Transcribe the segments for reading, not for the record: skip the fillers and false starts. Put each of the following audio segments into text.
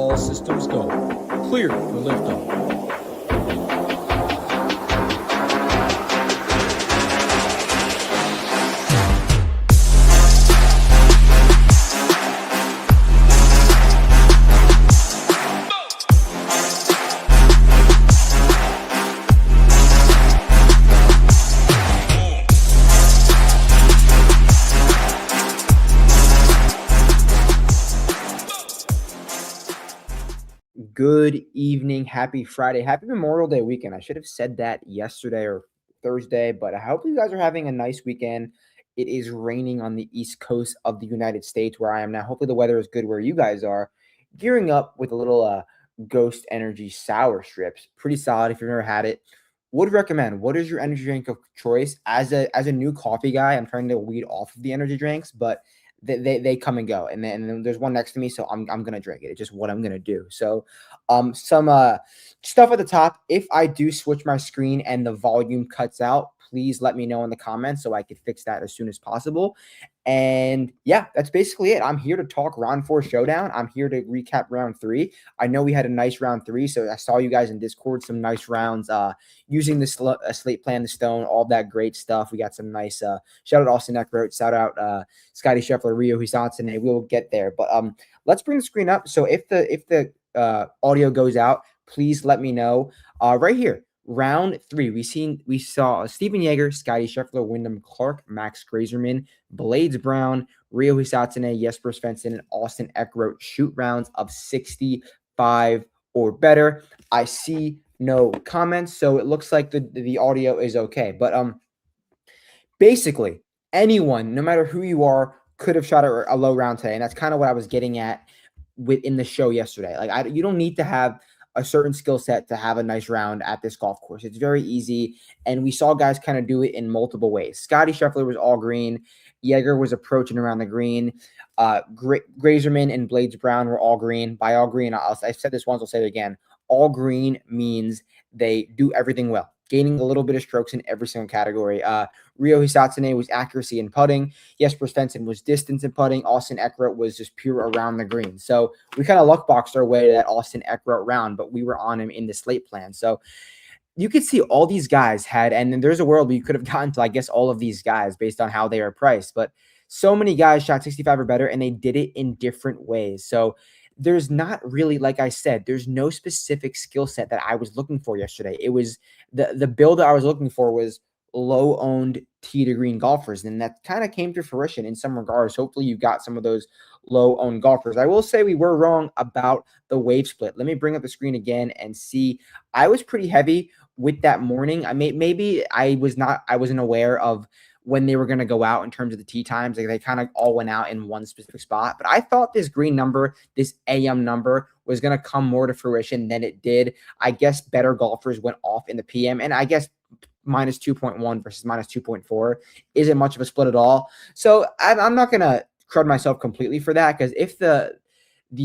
All systems go. Clear for liftoff. Good evening. Happy Friday. Happy Memorial Day weekend. I should have said that yesterday or Thursday, but I hope you guys are having a nice weekend. It is raining on the East Coast of the United States where I am now. Hopefully the weather is good where you guys are. Gearing up with a little Ghost Energy Sour Strips. Pretty solid if you've never had it. Would recommend. What is your energy drink of choice? As a new coffee guy, I'm trying to weed off of the energy drinks, but they come and go, and then there's one next to me, so I'm gonna drink it. It's just what I'm gonna do. So, some stuff at the top. If I do switch my screen and the volume cuts out, please let me know in the comments so I can fix that as soon as possible. And yeah, that's basically it. I'm here to talk round 4 showdown. I'm here to recap round 3. I know we had a nice round 3, so I saw you guys in Discord some nice rounds using the slate plan, the stone, all that great stuff. We got some nice shout out Austin Eckroat, shout out Scottie Scheffler, Rio Hisatsune. We will get there, but let's bring the screen up. So if the audio goes out, please let me know. Right here, round 3, we saw Stephen Yeager, Scottie Scheffler, Wyndham Clark, Max Grazerman, Blades Brown, Rio Hisatsune, Jesper Svensson, and Austin Eckroat shoot rounds of 65 or better. I see no comments, so it looks like the audio is okay. But basically, anyone, no matter who you are, could have shot a low round today, and that's kind of what I was getting at within the show yesterday. Like, you don't need to have a certain skill set to have a nice round at this golf course. It's very easy, and we saw guys kind of do it in multiple ways. Scottie Scheffler was all green. Yeager was approaching around the green. Grazerman and Blades Brown were all green. By all green, I've said this once, I'll say it again. All green means they do everything well, gaining a little bit of strokes in every single category. Rio Hisatsune was accuracy in putting. Jesper Svensson was distance in putting. Austin Eckroat was just pure around the green. So we kind of luck boxed our way to that Austin Eckroat round, but we were on him in the slate plan. So you could see all these guys had, and then there's a world where you could have gotten to, I guess, all of these guys based on how they are priced. But so many guys shot 65 or better, and they did it in different ways. So there's not really, like I said, there's no specific skill set that I was looking for yesterday. It was the build that I was looking for was low-owned tee to green golfers, and that kind of came to fruition in some regards. Hopefully you got some of those low-owned golfers. I will say we were wrong about the wave split. Let me bring up the screen again and see. I was pretty heavy with that morning. Maybe I wasn't aware of when they were going to go out in terms of the tee times. Like, they kind of all went out in one specific spot, but I thought this green number, this AM number, was going to come more to fruition than it did. I guess better golfers went off in the PM, and I guess minus 2.1 versus minus 2.4 isn't much of a split at all. So I'm not going to crud myself completely for that, because if the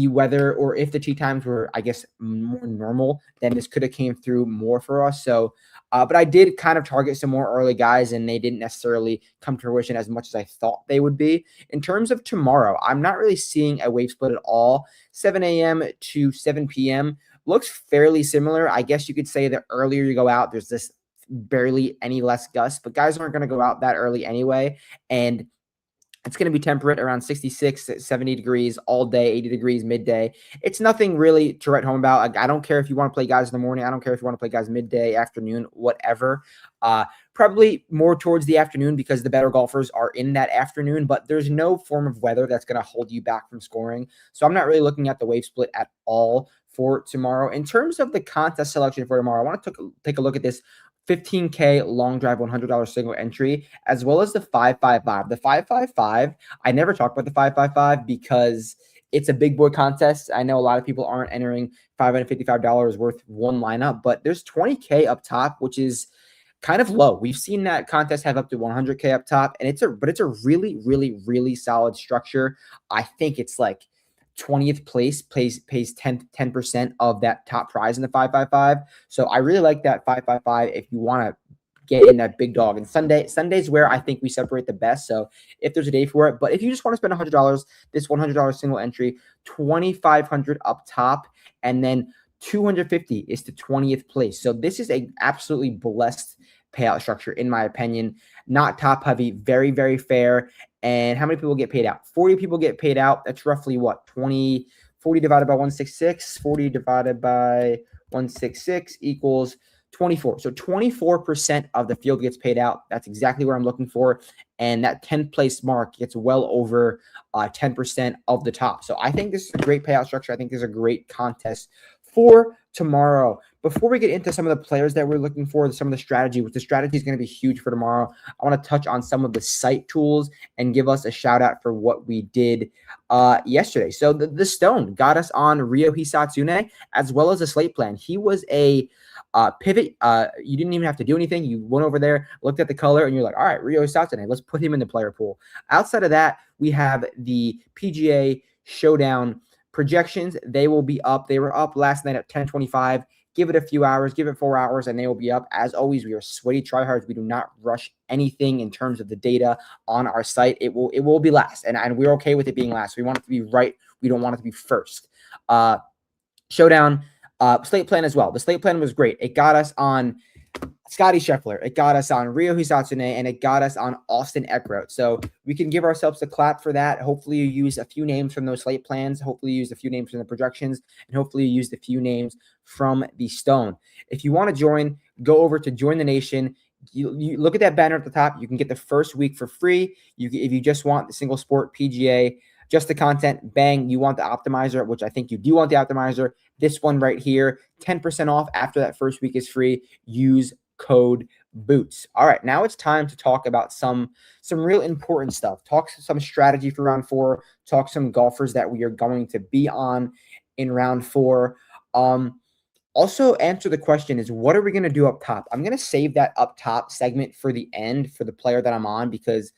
weather or if the tee times were, I guess, more normal, then this could have came through more for us. So, but I did kind of target some more early guys, and they didn't necessarily come to fruition as much as I thought they would be. In terms of tomorrow, I'm not really seeing a wave split at all. 7 a.m. to 7 p.m. looks fairly similar. I guess you could say that earlier you go out, there's this barely any less gusts, but guys aren't going to go out that early anyway. And it's going to be temperate around 66, 70 degrees all day, 80 degrees midday. It's nothing really to write home about. I don't care if you want to play guys in the morning. I don't care if you want to play guys midday, afternoon, whatever. Probably more towards the afternoon because the better golfers are in that afternoon, but there's no form of weather that's going to hold you back from scoring. So I'm not really looking at the wave split at all for tomorrow. In terms of the contest selection for tomorrow, I want to take a look at this $15K long drive $100 single entry, as well as the 555. The 555, I never talk about the 555 because it's a big boy contest. I know a lot of people aren't entering $555 worth one lineup, but there's 20K up top, which is kind of low. We've seen that contest have up to 100K up top, and it's a really, really, really solid structure. I think it's like 20th place pays 10% of that top prize in the 555. So I really like that 555 if you want to get in that big dog. And Sunday's where I think we separate the best. So if there's a day for it, but if you just want to spend $100, this $100 single entry, 2,500 up top, and then 250 is to 20th place. So this is a absolutely blessed payout structure, in my opinion. Not top heavy, very, very fair. And how many people get paid out? 40 people get paid out. That's roughly what? 40 divided by 166. 40 divided by 166 equals 24. So 24% of the field gets paid out. That's exactly what I'm looking for. And that 10th place mark gets well over 10% of the top. So I think this is a great payout structure. I think this is a great contest for tomorrow. Before we get into some of the players that we're looking for, some of the strategy, which the strategy is going to be huge for tomorrow, I want to touch on some of the site tools and give us a shout out for what we did yesterday. So the Stone got us on Ryo Hisatsune as well as a Slate plan. He was a pivot. You didn't even have to do anything. You went over there, looked at the color, and you're like, all right, Ryo Hisatsune, let's put him in the player pool. Outside of that, we have the PGA Showdown projections. They will be up. They were up last night at 10:25. Give it a few hours, give it 4 hours, and they will be up. As always, we are sweaty tryhards. We do not rush anything in terms of the data on our site. It will be last, and we're okay with it being last. We want it to be right. We don't want it to be first. Showdown, Slate plan as well. The Slate plan was great. It got us on Scottie Scheffler, it got us on Ryo Hisatsune, and it got us on Austin Eckroat. So we can give ourselves a clap for that. Hopefully you use a few names from those Slate plans. Hopefully you use a few names from the projections, and hopefully you used a few names from the Stone. If you want to join, go over to Join the Nation. You look at that banner at the top. You can get the first week for free. If you just want the single sport PGA, just the content, bang, you want the optimizer, which I think you do want the optimizer. This one right here, 10% off after that first week is free. Use code BOOTS. All right, now it's time to talk about some real important stuff. Talk some strategy for round 4. Talk some golfers that we are going to be on in round 4. Also answer the question is, what are we going to do up top? I'm going to save that up top segment for the end for the player that I'm on, because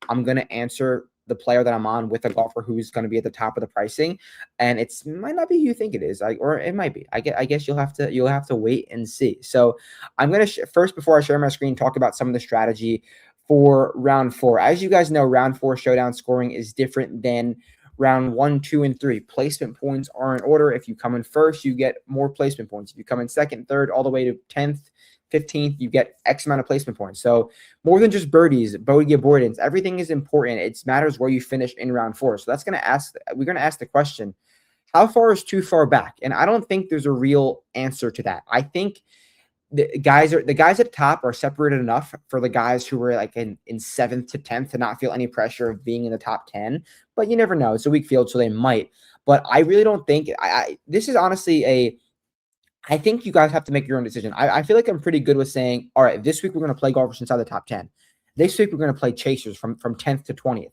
I'm going to answer the player that I'm on with a golfer who's going to be at the top of the pricing, and it might not be who you think it is, or it might be. I guess you'll have to wait and see. So I'm going to first, before I share my screen, talk about some of the strategy for round 4. As you guys know, round 4 showdown scoring is different than round 1, 2, and 3. Placement points are in order. If you come in first, you get more placement points. If you come in second, third, all the way to 10th, 15th, you get X amount of placement points. So more than just birdies, bogey avoidance, everything is important. It matters where you finish in round 4. So we're going to ask the question, how far is too far back? And I don't think there's a real answer to that. I think the guys at the top are separated enough for the guys who were like in 7th to 10th to not feel any pressure of being in the top 10, but you never know. It's a weak field, so they might. But I really don't think this is honestly I think you guys have to make your own decision. I feel like I'm pretty good with saying, all right, this week we're going to play golfers inside the top 10. This week we're going to play chasers from 10th to 20th.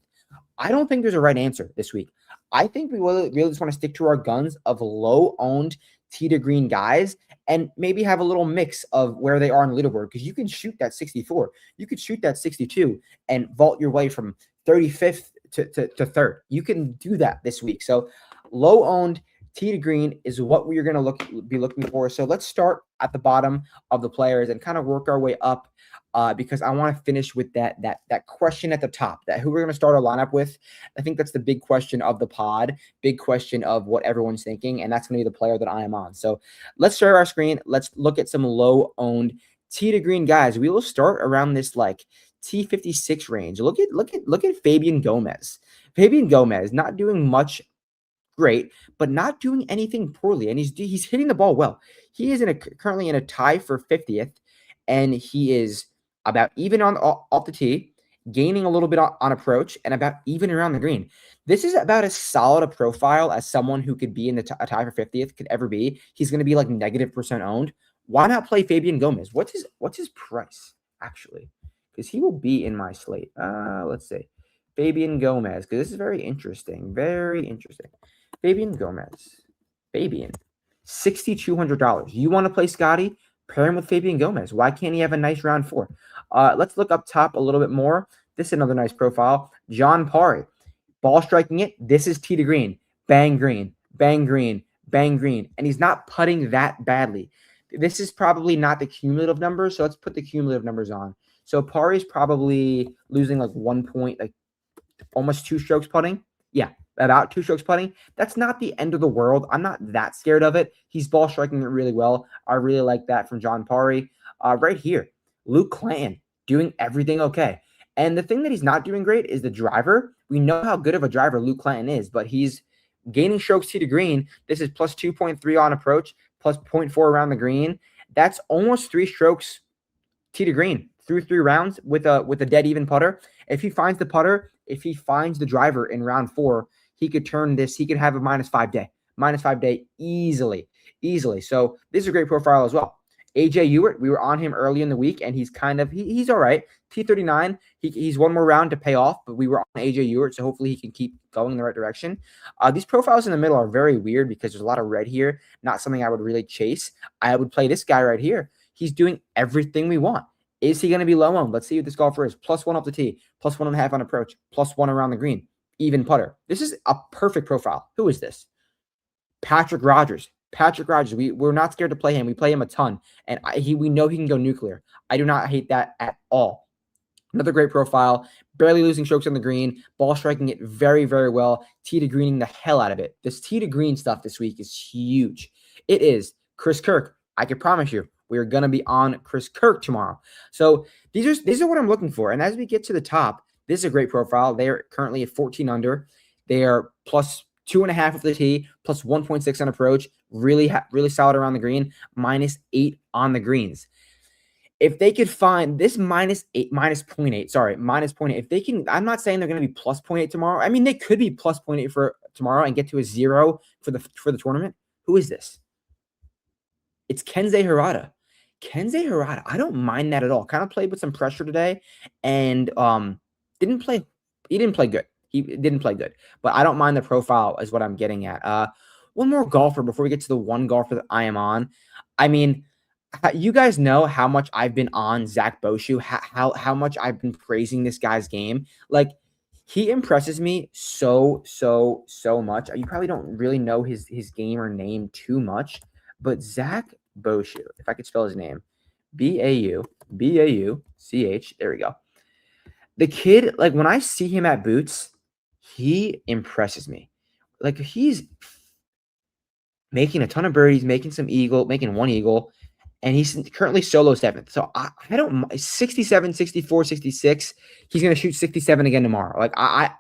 I don't think there's a right answer this week. I think we really just want to stick to our guns of low-owned tee to green guys and maybe have a little mix of where they are on the leaderboard, because you can shoot that 64. You could shoot that 62 and vault your way from 35th to 3rd. You can do that this week. So low-owned tee to green is what we are going to be looking for. So let's start at the bottom of the players and kind of work our way up, because I want to finish with that question at the top, that who we're going to start our lineup with. I think that's the big question of the pod, big question of what everyone's thinking, and that's going to be the player that I am on. So let's share our screen. Let's look at some low-owned tee to green guys. We will start around this like T56 range. Look at Fabian Gomez. Fabian Gomez not doing much great, but not doing anything poorly, and he's hitting the ball well. He is currently in a tie for 50th, and he is about even off the tee, gaining a little bit on approach, and about even around the green. This is about as solid a profile as someone who could be in a tie for 50th could ever be. He's going to be like -% owned. Why not play Fabian Gomez? What's his price actually? Because he will be in my slate. Let's see, Fabian Gomez, because this is very interesting. Very interesting. Fabian Gomez. Fabian, $6,200. You want to play Scottie? Pair him with Fabian Gomez. Why can't he have a nice round 4? Let's look up top a little bit more. This is another nice profile. John Parry. Ball striking it. This is tee to green. Bang green. Bang green. Bang green. And he's not putting that badly. This is probably not the cumulative numbers, so let's put the cumulative numbers on. So Parry's probably losing like 1 point, like almost 2 strokes putting. Yeah, about 2 strokes putting. That's not the end of the world. I'm not that scared of it. He's ball striking it really well. I really like that from John Parry. Right here, Luke Clanton doing everything okay. And the thing that he's not doing great is the driver. We know how good of a driver Luke Clanton is, but he's gaining strokes tee to green. This is plus 2.3 on approach, plus 0.4 around the green. That's almost 3 strokes tee to green through 3 rounds with a dead even putter. If he finds the putter, if he finds the driver in round 4, he could turn this. He could have a -5 day easily. So this is a great profile as well. AJ Ewart, we were on him early in the week, and he's kind of he's all right. T39, he's one more round to pay off, but we were on AJ Ewart, so hopefully he can keep going in the right direction. These profiles in the middle are very weird because there's a lot of red here. Not something I would really chase. I would play this guy right here. He's doing everything we want. Is he going to be low owned? Let's see what this golfer is. +1 off the tee, +1.5 on approach, +1 around the green, even putter. This is a perfect profile. Who is this? Patrick Rodgers. We're not scared to play him. We play him a ton, and we know he can go nuclear. I do not hate that at all. Another great profile, barely losing strokes on the green, ball striking it very, very well, tee to greening the hell out of it. This tee to green stuff this week is huge. It is. Chris Kirk, I can promise you, we are going to be on Chris Kirk tomorrow. So these are what I'm looking for. And as we get to the top, this is a great profile. They are currently at 14 under. They are +2.5 of the tee, +1.6 on approach. Really solid around the green. -8 on the greens. If they could find this -0.8. If they can, I'm not saying they're going to be +0.8 tomorrow. I mean, they could be +0.8 for tomorrow and get to a 0 for the tournament. Who is this? It's Kensei Hirata. I don't mind that at all. Kind of played with some pressure today, and didn't play. He didn't play good. But I don't mind the profile is what I'm getting at. One more golfer before we get to the one golfer that I am on. I mean, you guys know how much I've been on Zach Bauchou, how much I've been praising this guy's game. Like, he impresses me so much. You probably don't really know his game or name too much, but Zach Bauchou, if I could spell his name, Bauch. There we go. The kid, like, when I see him at Boots, he impresses me. Like, he's making a ton of birdies, making one eagle, and he's currently solo 7th. So I don't 67, 64, 66. He's going to shoot 67 again tomorrow. Like, I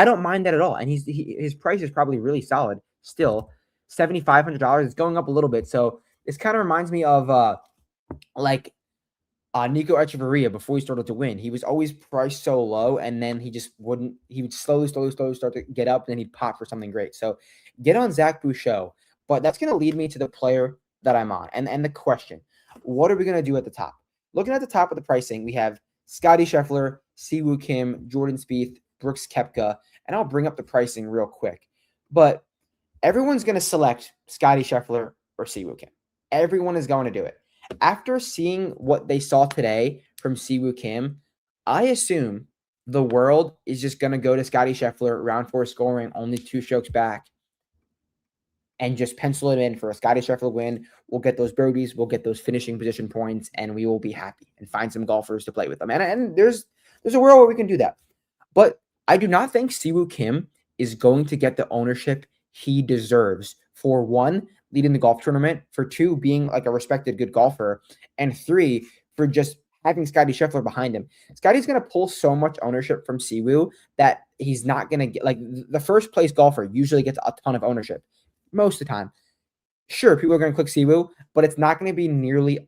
don't mind that at all. And his price is probably really solid still. $7,500. It's going up a little bit. So this kind of reminds me of Nico Echeverria before he started to win. He was always priced so low, and then he would slowly start to get up, and then he'd pop for something great. So get on Zach Bauchou. But that's going to lead me to the player that I'm on. And the question, what are we going to do at the top? Looking at the top of the pricing, we have Scottie Scheffler, Siwoo Kim, Jordan Spieth, Brooks Koepka, and I'll bring up the pricing real quick. But everyone's going to select Scottie Scheffler or Siwoo Kim. Everyone is going to do it. After seeing what they saw today from Siwoo Kim, I assume the world is just going to go to Scottie Scheffler, round 4 scoring, only 2 strokes back, and just pencil it in for a Scottie Scheffler win. We'll get those birdies, we'll get those finishing position points, and we will be happy and find some golfers to play with them. And there's a world where we can do that. But I do not think Siwoo Kim is going to get the ownership he deserves for 1, leading the golf tournament, for 2, being like a respected good golfer, and 3, for just having Scottie Scheffler behind him. Scottie's going to pull so much ownership from Siwoo that he's not going to get, like, the first place golfer usually gets a ton of ownership most of the time. Sure, people are going to click Siwoo, but it's not going to be nearly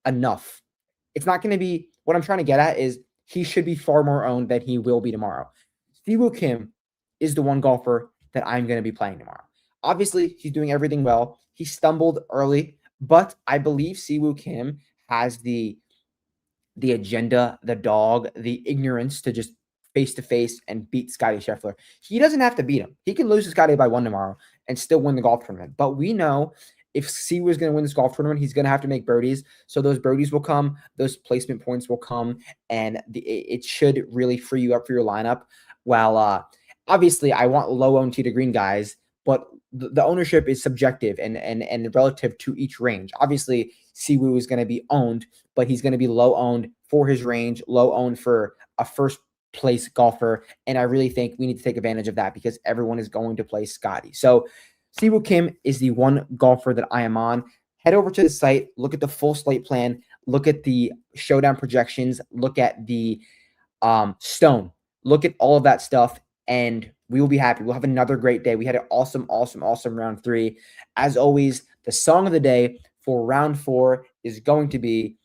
enough. It's not going to be, what I'm trying to get at is he should be far more owned than he will be tomorrow. Siwoo Kim is the one golfer that I'm going to be playing tomorrow. Obviously, he's doing everything well. He stumbled early, but I believe Siwoo Kim has the agenda, the dog, the ignorance to just face-to-face and beat Scottie Scheffler. He doesn't have to beat him. He can lose to Scottie by 1 tomorrow and still win the golf tournament. But we know if Siwoo is going to win this golf tournament, he's going to have to make birdies. So those birdies will come, those placement points will come, and it should really free you up for your lineup. While obviously I want low-owned tee to green guys, but the ownership is subjective and relative to each range. Obviously, Siwoo is going to be owned, but he's going to be low owned for his range, low owned for a first place golfer. And I really think we need to take advantage of that because everyone is going to play Scottie. So Siwoo Kim is the one golfer that I am on. Head over to the site, look at the full slate plan, look at the showdown projections, look at the stone, look at all of that stuff, and we will be happy. We'll have another great day. We had an awesome round 3. As always, the song of the day for round 4 is going to be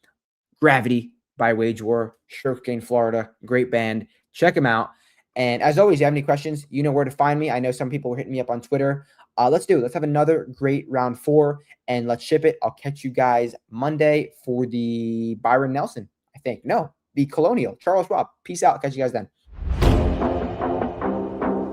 Gravity by Wage War, Sugarcane, Florida. Great band. Check them out. And as always, if you have any questions, you know where to find me. I know some people were hitting me up on Twitter. Let's do it. Let's have another great round 4 and let's ship it. I'll catch you guys Monday for the Byron Nelson, I think. No, the Colonial. Charles Schwab. Peace out. Catch you guys then.